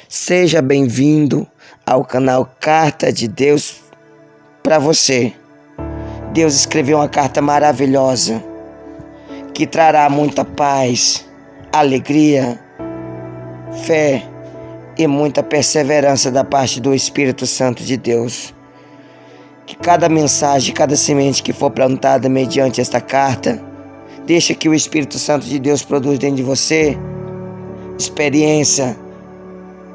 Seja bem-vindo ao canal Carta de Deus para você. Deus escreveu uma carta maravilhosa que trará muita paz, alegria, fé e muita perseverança da parte do Espírito Santo de Deus. Que cada mensagem, cada semente que for plantada mediante esta carta, deixa que o Espírito Santo de Deus produza dentro de você experiência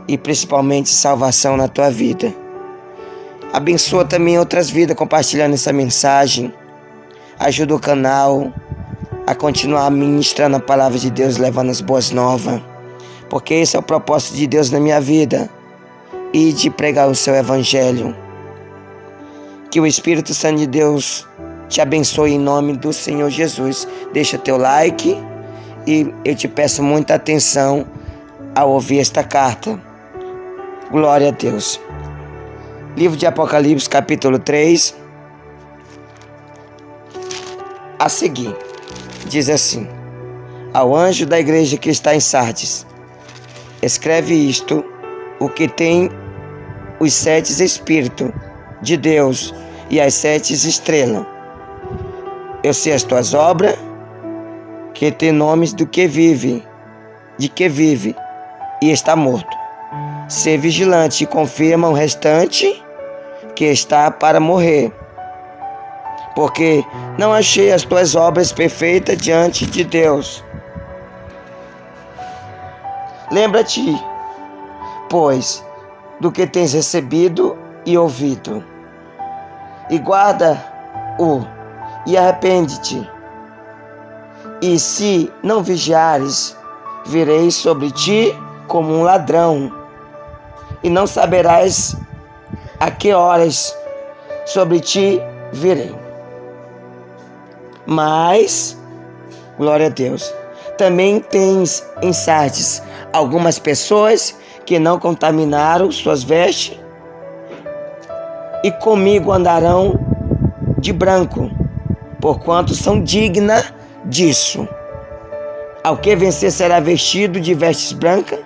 e principalmente salvação na tua vida. Abençoa também outras vidas compartilhando essa mensagem. Ajuda o canal a continuar ministrando a palavra de Deus, levando as boas novas. Porque esse é o propósito de Deus na minha vida. E de pregar o seu evangelho. Que o Espírito Santo de Deus te abençoe em nome do Senhor Jesus. Deixa teu like e eu te peço muita atenção ao ouvir esta carta. Glória a Deus. Livro de Apocalipse, capítulo 3. A seguir, diz assim: ao anjo da igreja que está em Sardes, escreve isto, o que tem os 7 Espíritos de Deus e as 7 estrelas. Eu sei as tuas obras, que tem nomes de que vive e está morto. Ser vigilante e confirma o restante que está para morrer. Porque não achei as tuas obras perfeitas diante de Deus. Lembra-te, pois, do que tens recebido e ouvido, e guarda-o, e arrepende-te. E se não vigiares, virei sobre ti como um ladrão, e não saberás a que horas sobre ti virei. Mas, glória a Deus, também tens em Sardes algumas pessoas que não contaminaram suas vestes, e comigo andarão de branco, porquanto são dignas disso. Ao que vencer será vestido de vestes brancas,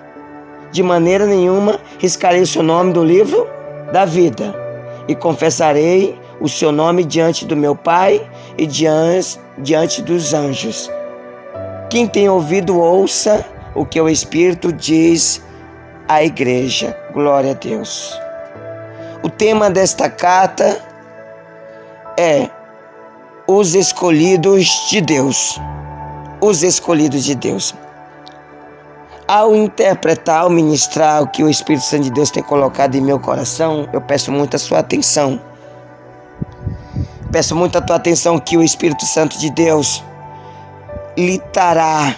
de maneira nenhuma riscarei o seu nome do livro da vida, e confessarei o seu nome diante do meu Pai e diante dos anjos. Quem tem ouvido, ouça o que o Espírito diz à igreja. Glória a Deus. O tema desta carta é os escolhidos de Deus. Os escolhidos de Deus. Ao interpretar, ao ministrar o que o Espírito Santo de Deus tem colocado em meu coração, eu peço muito a sua atenção. Peço muito a tua atenção, que o Espírito Santo de Deus lhe trará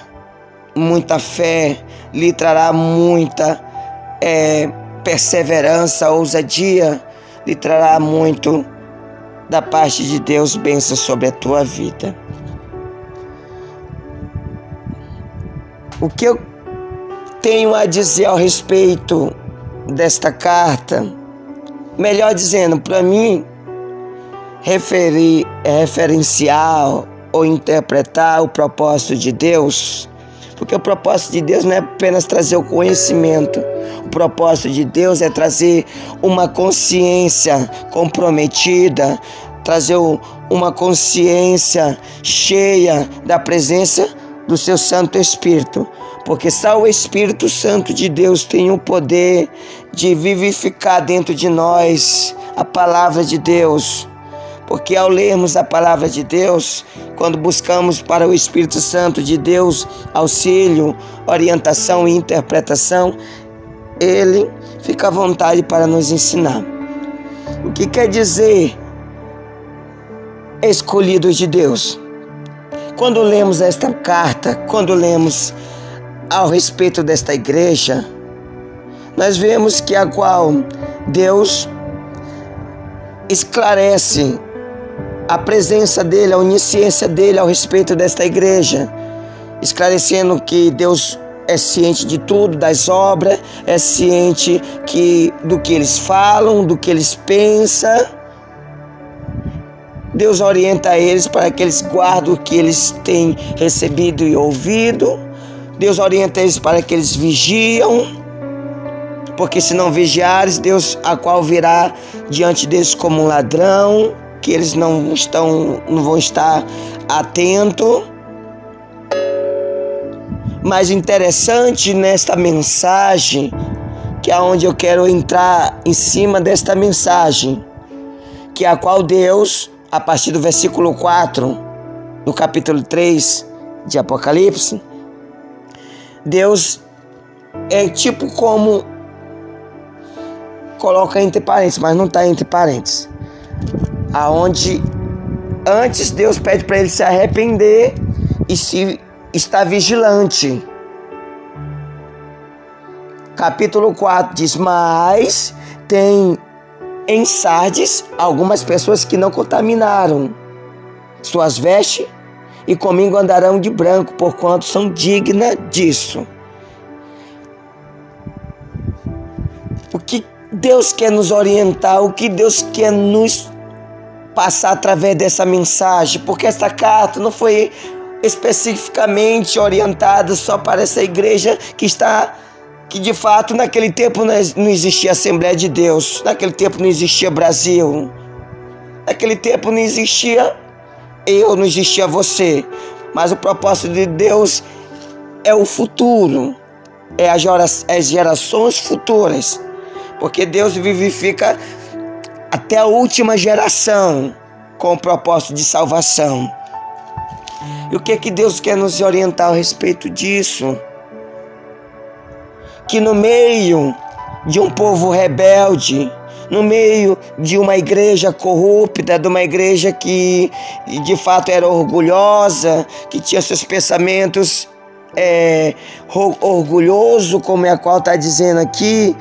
muita fé, lhe trará muita perseverança, ousadia, lhe trará muito da parte de Deus, bênção sobre a tua vida. O que eu tenho a dizer ao respeito desta carta, melhor dizendo, para mim, referenciar ou interpretar o propósito de Deus, porque o propósito de Deus não é apenas trazer o conhecimento. O propósito de Deus é trazer uma consciência comprometida, trazer uma consciência cheia da presença do seu Santo Espírito. Porque só o Espírito Santo de Deus tem o poder de vivificar dentro de nós a palavra de Deus. Porque ao lermos a palavra de Deus, quando buscamos para o Espírito Santo de Deus auxílio, orientação e interpretação, ele fica à vontade para nos ensinar. O que quer dizer escolhidos de Deus? Quando lemos esta carta, quando lemos ao respeito desta igreja, nós vemos que a qual Deus esclarece a presença dele, a onisciência dele ao respeito desta igreja, esclarecendo que Deus é ciente de tudo, das obras, é ciente do que eles falam, do que eles pensam. Deus orienta eles para que eles guardem o que eles têm recebido e ouvido. Deus orienta eles para que eles vigiam. Porque se não vigiares, Deus a qual virá diante deles como um ladrão, que eles não vão estar atentos. Mas interessante nesta mensagem, que é onde eu quero entrar em cima desta mensagem, que é a qual Deus, a partir do versículo 4, do capítulo 3 de Apocalipse, Deus é tipo como, coloca entre parênteses, mas não está entre parênteses, aonde antes Deus pede para ele se arrepender e se está vigilante. Capítulo 4 diz: mas tem em Sardes algumas pessoas que não contaminaram suas vestes e comigo andarão de branco, porquanto são dignas disso. O que Deus quer nos orientar, o que Deus quer nos passar através dessa mensagem? Porque essa carta não foi especificamente orientada só para essa igreja que de fato naquele tempo não existia Assembleia de Deus, naquele tempo não existia Brasil, naquele tempo não existia eu, não existia você, mas o propósito de Deus é o futuro, é as gerações futuras, porque Deus vivifica até a última geração com o propósito de salvação. E o que Deus quer nos orientar a respeito disso? Que no meio de um povo rebelde, no meio de uma igreja corrupta, de uma igreja que de fato era orgulhosa, que tinha seus pensamentos orgulhoso, como é a qual está dizendo aqui,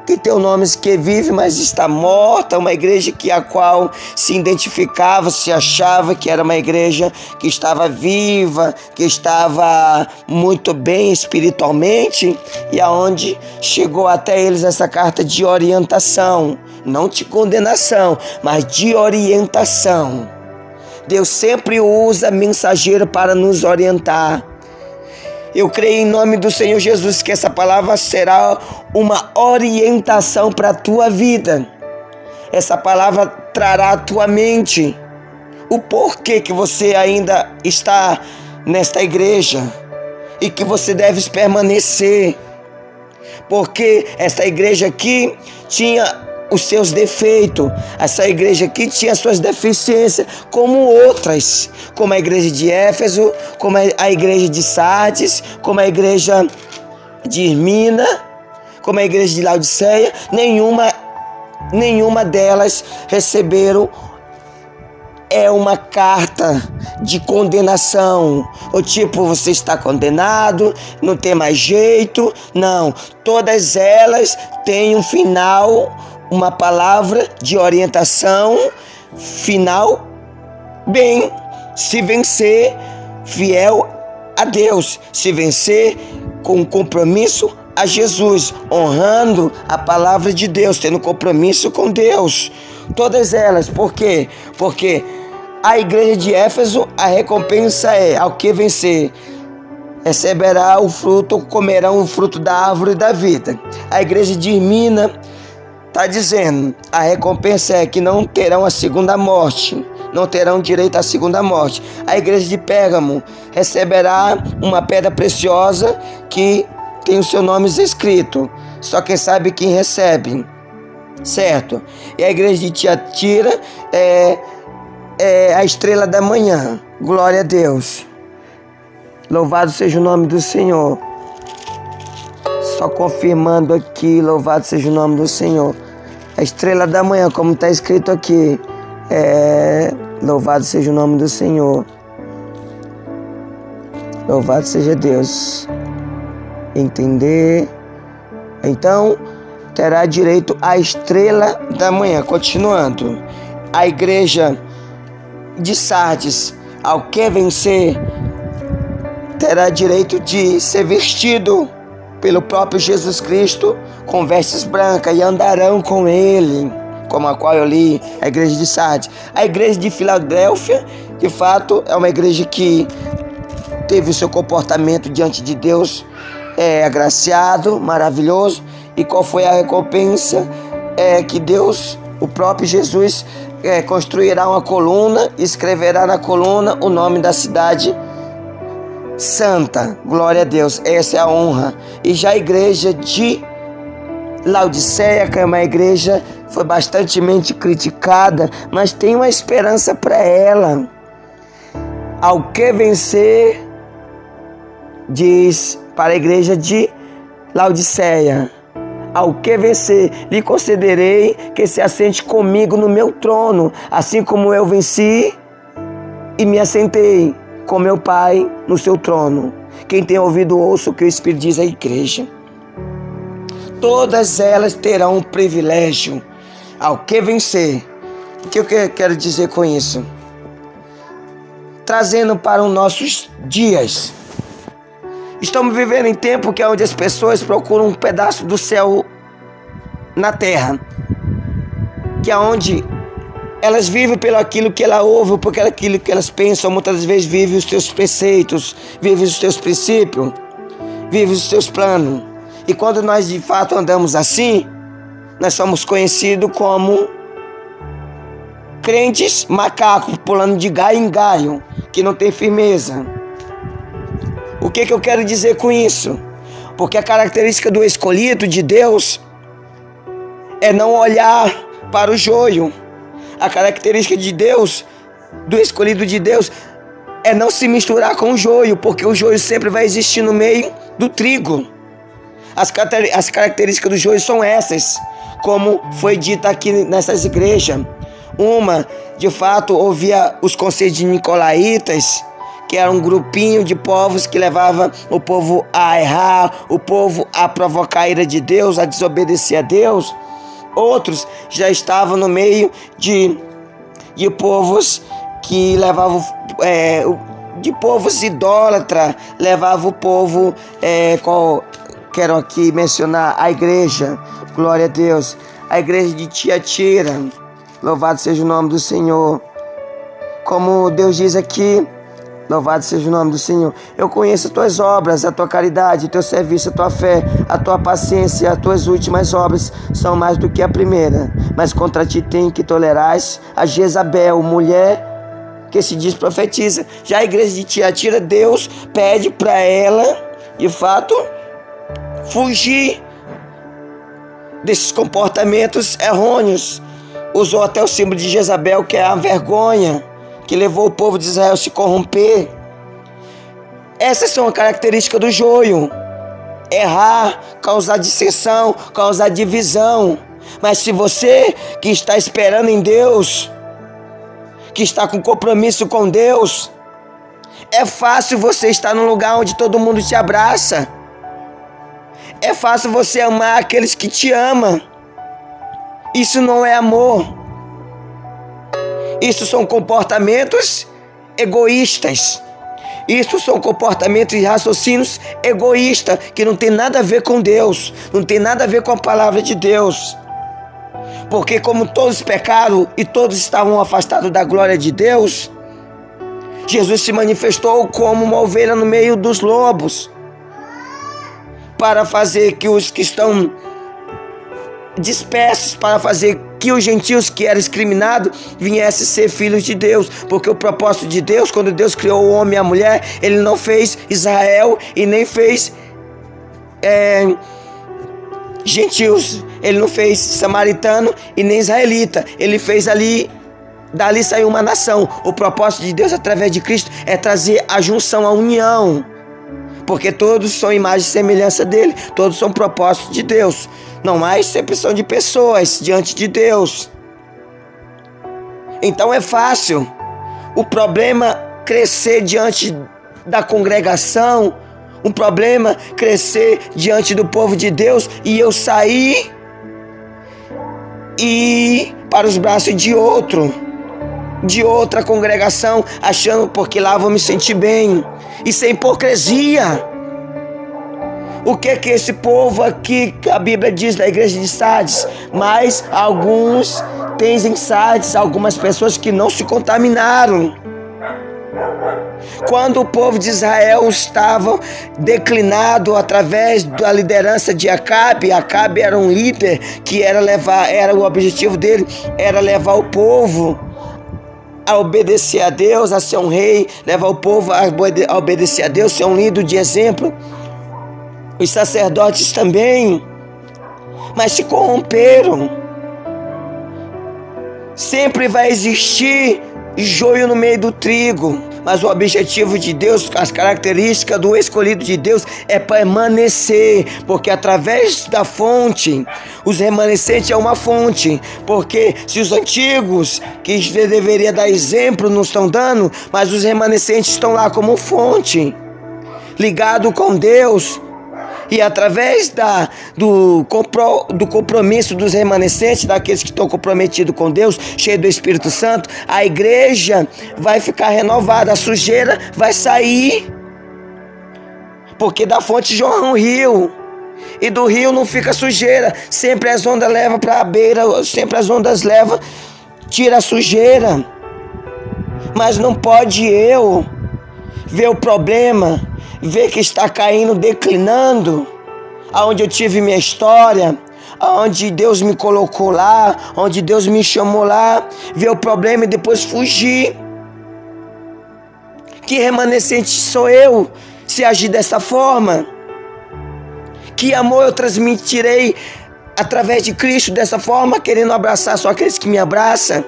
que tem nomes que vive, mas está morta, uma igreja a qual se identificava, se achava que era uma igreja que estava viva, que estava muito bem espiritualmente, e aonde chegou até eles essa carta de orientação, não de condenação, mas de orientação. Deus sempre usa mensageiro para nos orientar. Eu creio em nome do Senhor Jesus que essa palavra será uma orientação para a tua vida. Essa palavra trará à tua mente o porquê que você ainda está nesta igreja e que você deve permanecer. Porque esta igreja aqui tinha os seus defeitos, essa igreja aqui tinha suas deficiências, como outras, como a igreja de Éfeso, como a igreja de Sardes, como a igreja de Esmirna, como a igreja de Laodiceia. Nenhuma delas receberam uma carta de condenação, o tipo, você está condenado, não tem mais jeito. Não, todas elas têm um final, uma palavra de orientação final: bem, se vencer fiel a Deus, se vencer com compromisso a Jesus, honrando a palavra de Deus, tendo compromisso com Deus. Todas elas, por quê? Porque a igreja de Éfeso, a recompensa é: ao que vencer, receberá o fruto, comerão o fruto da árvore da vida. A igreja de Esmirna está dizendo: a recompensa é que não terão a segunda morte, não terão direito à segunda morte. A igreja de Pérgamo receberá uma pedra preciosa que tem os seus nomes escritos, só quem sabe quem recebe, certo? E a igreja de Tiatira é a estrela da manhã. Glória a Deus. Louvado seja o nome do Senhor. Só confirmando aqui, louvado seja o nome do Senhor. A estrela da manhã, como está escrito aqui, louvado seja o nome do Senhor. Louvado seja Deus. Entender? Então, terá direito à estrela da manhã. Continuando, a igreja de Sardes, ao que vencer, terá direito de ser vestido pelo próprio Jesus Cristo com vestes brancas, e andarão com ele, como a qual eu li, a igreja de Sardes. A igreja de Filadélfia, de fato, é uma igreja que teve o seu comportamento diante de Deus agraciado, maravilhoso. E qual foi a recompensa? Que Deus, o próprio Jesus, construirá uma coluna, escreverá na coluna o nome da cidade santa. Glória a Deus, essa é a honra. E já a igreja de Laodiceia, que é uma igreja foi bastante criticada, mas tem uma esperança para ela. Ao que vencer, diz para a igreja de Laodiceia: ao que vencer, lhe concederei que se assente comigo no meu trono, assim como eu venci e me assentei com meu Pai no seu trono. Quem tem ouvido, ouça o que o Espírito diz à igreja. Todas elas terão um privilégio ao que vencer. O que eu quero dizer com isso? Trazendo para os nossos dias. Estamos vivendo em tempo que é onde as pessoas procuram um pedaço do céu na terra, que é onde elas vivem pelo aquilo que ela ouve, por aquilo que elas pensam. Muitas vezes vivem os teus preceitos, vivem os teus princípios, vivem os teus planos. E quando nós de fato andamos assim, nós somos conhecidos como crentes macacos, pulando de galho em galho, que não tem firmeza. O que eu quero dizer com isso? Porque a característica do escolhido de Deus é não olhar para o joio. A característica de Deus, do escolhido de Deus, é não se misturar com o joio, porque o joio sempre vai existir no meio do trigo. As características do joio são essas, como foi dito aqui nessas igrejas. Uma, de fato, ouvia os conselhos de nicolaítas, que era um grupinho de povos que levava o povo a errar, o povo a provocar a ira de Deus, a desobedecer a Deus. Outros já estavam no meio de povos que levavam, de povos idólatras, levavam o povo, quero aqui mencionar a igreja, glória a Deus, a igreja de Tiatira, louvado seja o nome do Senhor. Como Deus diz aqui, louvado seja o nome do Senhor. Eu conheço as tuas obras, a tua caridade, o teu serviço, a tua fé, a tua paciência. As tuas últimas obras são mais do que a primeira. Mas contra ti tem que tolerares a Jezabel, mulher que se diz profetiza. Já a igreja de Tiatira, Deus pede para ela, de fato, fugir desses comportamentos errôneos. Usou até o símbolo de Jezabel, que é a vergonha, que levou o povo de Israel a se corromper. Essas são as características do joio: errar, causar dissensão, causar divisão. Mas se você que está esperando em Deus, que está com compromisso com Deus, é fácil você estar num lugar onde todo mundo te abraça. É fácil você amar aqueles que te amam. Isso não é amor. Isso são comportamentos egoístas. Isso são comportamentos e raciocínios egoístas, que não tem nada a ver com Deus, não tem nada a ver com a palavra de Deus. Porque como todos pecaram e todos estavam afastados da glória de Deus, Jesus se manifestou como uma ovelha no meio dos lobos, para fazer que os que estão dispersos, para fazer que os gentios que eram discriminados viessem ser filhos de Deus. Porque o propósito de Deus, quando Deus criou o homem e a mulher, Ele não fez Israel e nem fez gentios. Ele não fez samaritano e nem israelita. Ele fez dali saiu uma nação. O propósito de Deus através de Cristo é trazer a junção, a união. Porque todos são imagem e semelhança dele. Todos são propósitos de Deus. Não há exceção de pessoas diante de Deus. Então é fácil o problema crescer diante da congregação, um problema crescer diante do povo de Deus, e eu sair e ir para os braços de outra congregação, achando porque lá vou me sentir bem. Isso é hipocrisia. O que que esse povo aqui, que a Bíblia diz da igreja de Sardes? Mas alguns tens em Sardes algumas pessoas que não se contaminaram, Quando o povo de Israel estava declinado através da liderança de Acabe, Acabe era um líder que era o objetivo dele, era levar o povo a obedecer a Deus, a ser um rei, levar o povo a obedecer a Deus, ser um líder de exemplo. Os sacerdotes também, mas se corromperam. Sempre vai existir joio no meio do trigo, mas o objetivo de Deus, as características do escolhido de Deus é permanecer, porque através da fonte, os remanescentes é uma fonte, porque se os antigos, que deveria dar exemplo, não estão dando, mas os remanescentes estão lá como fonte, ligado com Deus. E através do compromisso dos remanescentes, daqueles que estão comprometidos com Deus, cheios do Espírito Santo, a igreja vai ficar renovada, a sujeira vai sair, porque da fonte jorra um rio, e do rio não fica sujeira, sempre as ondas levam para a beira, sempre as ondas levam, tira a sujeira. Mas não pode eu ver o problema, ver que está caindo, declinando, aonde eu tive minha história, aonde Deus me colocou lá, onde Deus me chamou lá, ver o problema e depois fugir. Que remanescente sou eu se agir dessa forma? Que amor eu transmitirei através de Cristo dessa forma, querendo abraçar só aqueles que me abraçam,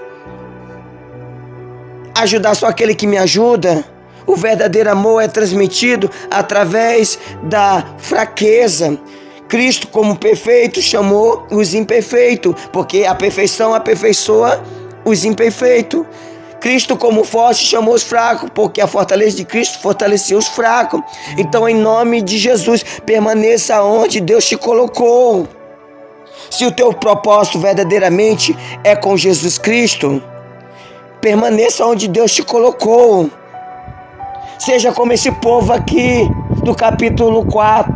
ajudar só aquele que me ajuda? O verdadeiro amor é transmitido através da fraqueza. Cristo, como perfeito, chamou os imperfeitos, porque a perfeição aperfeiçoa os imperfeitos. Cristo, como forte, chamou os fracos, porque a fortaleza de Cristo fortaleceu os fracos. Então, em nome de Jesus, permaneça onde Deus te colocou. Se o teu propósito verdadeiramente é com Jesus Cristo, permaneça onde Deus te colocou. Seja como esse povo aqui do capítulo 4,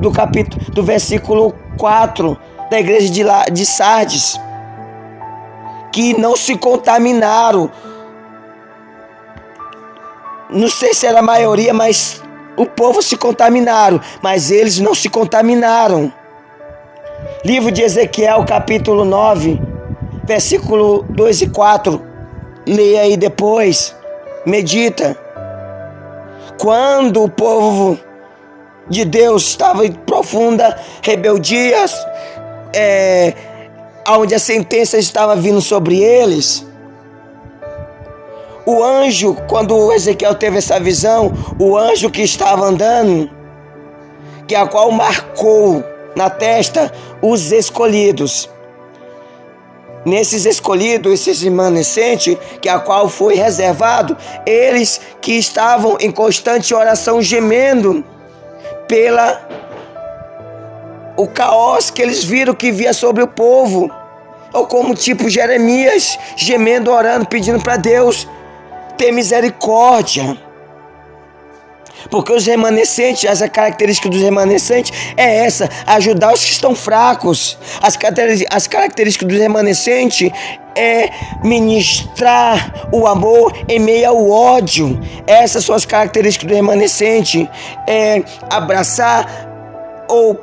do versículo 4 da igreja de Sardes, que não se contaminaram. Não sei se era a maioria, mas o povo se contaminaram, mas eles não se contaminaram. Livro de Ezequiel, capítulo 9, versículo 2 e 4. Leia aí depois, medita. Quando o povo de Deus estava em profunda rebeldia, onde a sentença estava vindo sobre eles, o anjo, quando Ezequiel teve essa visão, o anjo que estava andando, que a qual marcou na testa os escolhidos. Nesses escolhidos, esses remanescentes, que a qual foi reservado, eles que estavam em constante oração, gemendo pela o caos que eles viram que via sobre o povo, ou como tipo Jeremias, gemendo, orando, pedindo para Deus ter misericórdia. Porque os remanescentes, essa característica dos remanescentes é essa: ajudar os que estão fracos. As características dos remanescentes é ministrar o amor em meio ao ódio. Essas são as características do remanescente. É abraçar ou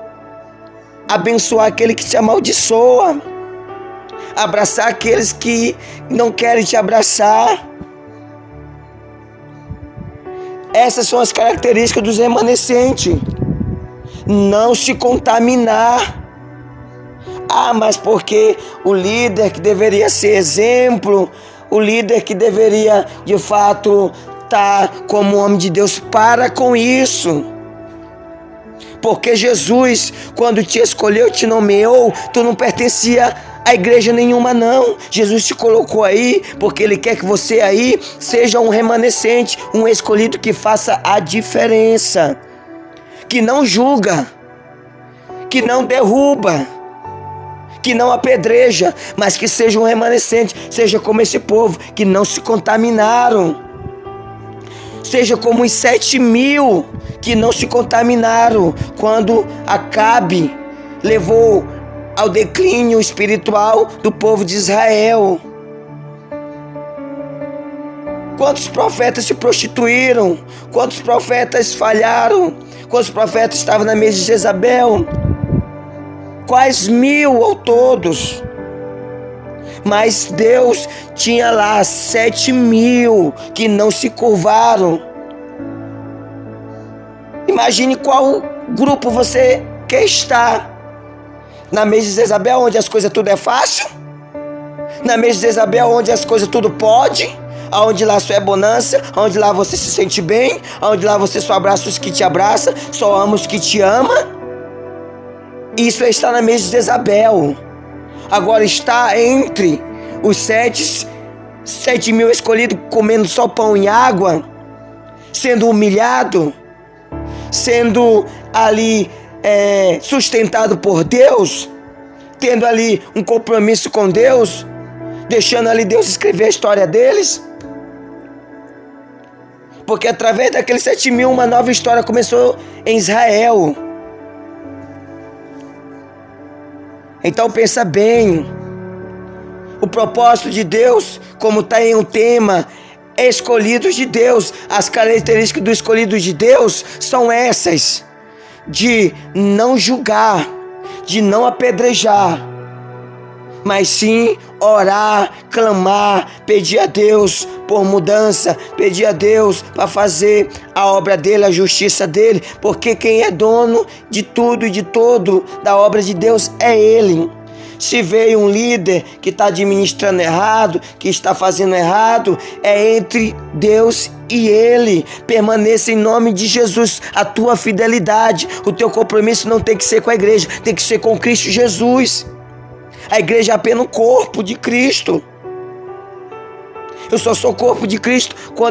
abençoar aquele que te amaldiçoa. Abraçar aqueles que não querem te abraçar. Essas são as características dos remanescentes. Não se contaminar. Mas porque o líder que deveria ser exemplo, o líder que deveria de fato estar como homem de Deus, para com isso. Porque Jesus, quando te escolheu, te nomeou, tu não pertencia a igreja nenhuma não. Jesus te colocou aí porque Ele quer que você aí seja um remanescente, um escolhido que faça a diferença, que não julga, que não derruba, que não apedreja, mas que seja um remanescente. Seja como esse povo que não se contaminaram. Seja como os 7.000 que não se contaminaram quando Acabe levou ao declínio espiritual do povo de Israel. Quantos profetas se prostituíram? Quantos profetas falharam? Quantos profetas estavam na mesa de Jezabel? Quais 1000 ou todos? Mas Deus tinha lá 7.000 que não se curvaram. Imagine qual grupo você quer estar. Na mesa de Jezabel, onde as coisas tudo é fácil? Na mesa de Jezabel, onde as coisas tudo pode? Onde lá só é bonança, onde lá você se sente bem, onde lá você só abraça os que te abraçam, só ama os que te ama? Isso é estar na mesa de Jezabel. Agora está entre os 7.000 escolhidos, comendo só pão e água, sendo humilhado, sendo ali sustentado por Deus, tendo ali um compromisso com Deus, deixando ali Deus escrever a história deles. Porque através daqueles 7.000, uma nova história começou em Israel. Então pensa bem, o propósito de Deus, como está em um tema, escolhidos de Deus. As características do escolhido de Deus são essas: de não julgar, de não apedrejar, mas sim orar, clamar, pedir a Deus por mudança, pedir a Deus para fazer a obra dele, a justiça dele, porque quem é dono de tudo e de todo da obra de Deus é ele. Se veio um líder que está administrando errado, que está fazendo errado, é entre Deus e ele. Permaneça em nome de Jesus. A tua fidelidade, o teu compromisso não tem que ser com a igreja, tem que ser com Cristo Jesus. A igreja é apenas o corpo de Cristo. Eu só sou corpo de Cristo quando